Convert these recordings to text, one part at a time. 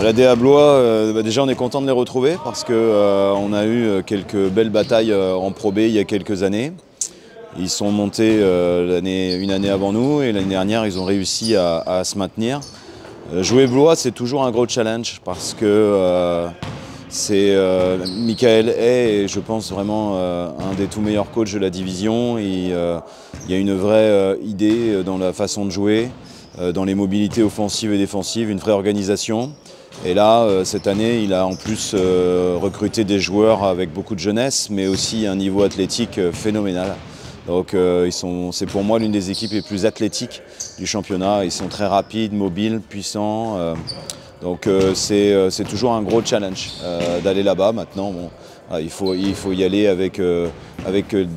À la DA Blois, déjà on est content de les retrouver parce qu'on a eu quelques belles batailles en Pro B il y a quelques années. Ils sont montés une année avant nous et l'année dernière ils ont réussi à se maintenir. Jouer Blois c'est toujours un gros challenge parce que c'est Michael est, je pense, vraiment un des tout meilleurs coachs de la division. Il y a une vraie idée dans la façon de jouer, dans les mobilités offensives et défensives, une vraie organisation. Et là, cette année, il a en plus recruté des joueurs avec beaucoup de jeunesse, mais aussi un niveau athlétique phénoménal. Donc c'est pour moi l'une des équipes les plus athlétiques du championnat. Ils sont très rapides, mobiles, puissants. Donc c'est toujours un gros challenge d'aller là-bas. Maintenant, bon, il faut y aller avec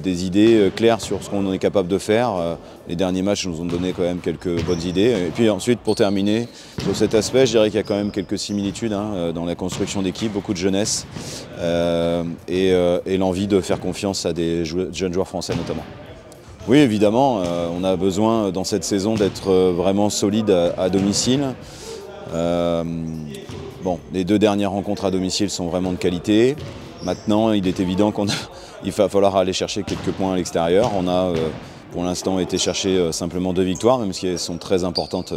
des idées claires sur ce qu'on est capable de faire. Les derniers matchs nous ont donné quand même quelques bonnes idées. Et puis ensuite, pour terminer, sur cet aspect, je dirais qu'il y a quand même quelques similitudes dans la construction d'équipe, beaucoup de jeunesse et l'envie de faire confiance à des jeunes joueurs français notamment. Oui, évidemment, on a besoin dans cette saison d'être vraiment solide à domicile. Bon, les deux dernières rencontres à domicile sont vraiment de qualité. Maintenant, il est évident qu'il va falloir aller chercher quelques points à l'extérieur. On a pour l'instant été chercher simplement 2 victoires, même si elles sont très importantes,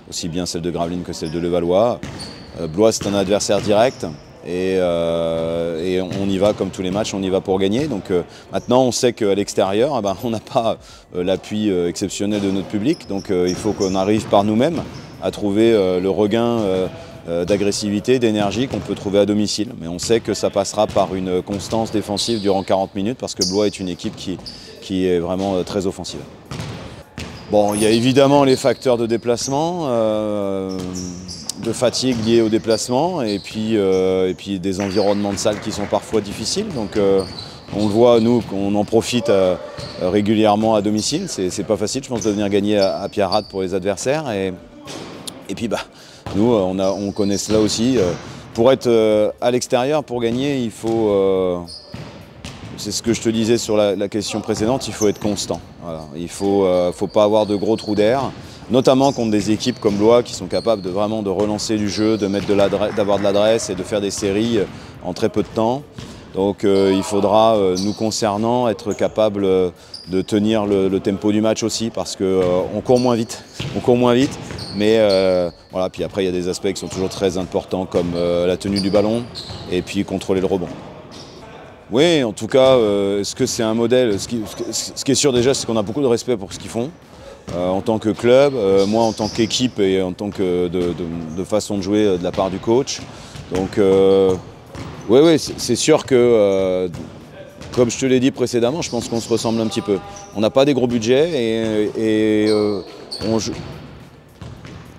aussi bien celle de Gravelines que celle de Levallois. Blois, c'est un adversaire direct et on y va comme tous les matchs, on y va pour gagner. Donc maintenant, on sait qu'à l'extérieur, on n'a pas l'appui exceptionnel de notre public. Donc il faut qu'on arrive par nous-mêmes à trouver le regain d'agressivité, d'énergie qu'on peut trouver à domicile. Mais on sait que ça passera par une constance défensive durant 40 minutes parce que Blois est une équipe qui est vraiment très offensive. Bon, il y a évidemment les facteurs de déplacement, de fatigue liés au déplacement et puis des environnements de salle qui sont parfois difficiles. Donc on le voit, nous, qu'on en profite régulièrement à domicile. C'est pas facile, je pense, de venir gagner à Pierrade pour les adversaires. Et puis nous, on connaît cela aussi. Pour être à l'extérieur, pour gagner, il faut, c'est ce que je te disais sur la question précédente, il faut être constant. Voilà. Il ne faut pas avoir de gros trous d'air, notamment contre des équipes comme Blois qui sont capables de vraiment de relancer du jeu, d'avoir de l'adresse et de faire des séries en très peu de temps. Donc il faudra, nous concernant, être capable de tenir le tempo du match aussi parce qu'on court moins vite. Mais voilà, puis après il y a des aspects qui sont toujours très importants comme la tenue du ballon et puis contrôler le rebond. Oui, en tout cas, est-ce que c'est un modèle? Ce qui est sûr déjà, c'est qu'on a beaucoup de respect pour ce qu'ils font. En tant que club, moi en tant qu'équipe et en tant que de façon de jouer de la part du coach. Donc oui, c'est sûr que, comme je te l'ai dit précédemment, je pense qu'on se ressemble un petit peu. On n'a pas des gros budgets et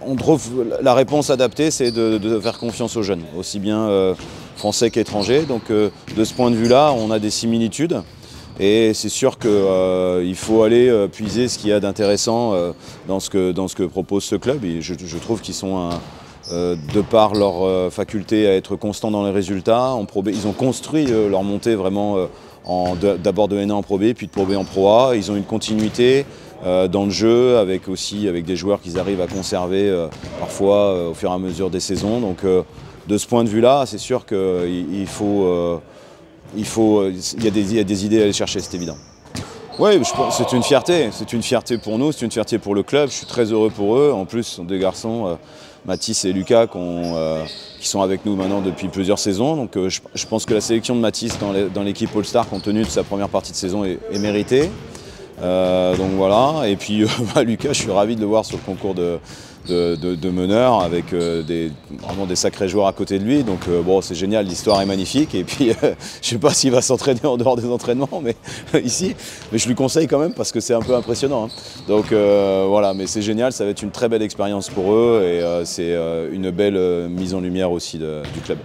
on trouve la réponse adaptée, c'est de faire confiance aux jeunes, aussi bien français qu'étrangers. Donc de ce point de vue-là, on a des similitudes. Et c'est sûr qu'il faut aller puiser ce qu'il y a d'intéressant dans ce que propose ce club. Et je trouve qu'ils sont, de par leur faculté à être constants dans les résultats, ils ont construit leur montée vraiment d'abord de N1 en Pro B, puis de Pro B en Pro A. Ils ont une continuité dans le jeu, avec des joueurs qu'ils arrivent à conserver parfois au fur et à mesure des saisons. Donc de ce point de vue-là, c'est sûr qu'il y a des idées à aller chercher, c'est évident. Oui, c'est une fierté pour nous, c'est une fierté pour le club, je suis très heureux pour eux. En plus, ce sont des garçons, Mathis et Lucas, qui sont avec nous maintenant depuis plusieurs saisons. Donc je pense que la sélection de Mathis dans l'équipe All-Star, compte tenu de sa première partie de saison, est méritée. Donc voilà, et puis Lucas, je suis ravi de le voir sur le concours de meneurs avec vraiment des sacrés joueurs à côté de lui. Donc bon, c'est génial, l'histoire est magnifique. Et puis je ne sais pas s'il va s'entraîner en dehors des entraînements, mais ici, mais je lui conseille quand même parce que c'est un peu impressionnant. Donc voilà, mais c'est génial, ça va être une très belle expérience pour eux et c'est une belle mise en lumière aussi du club.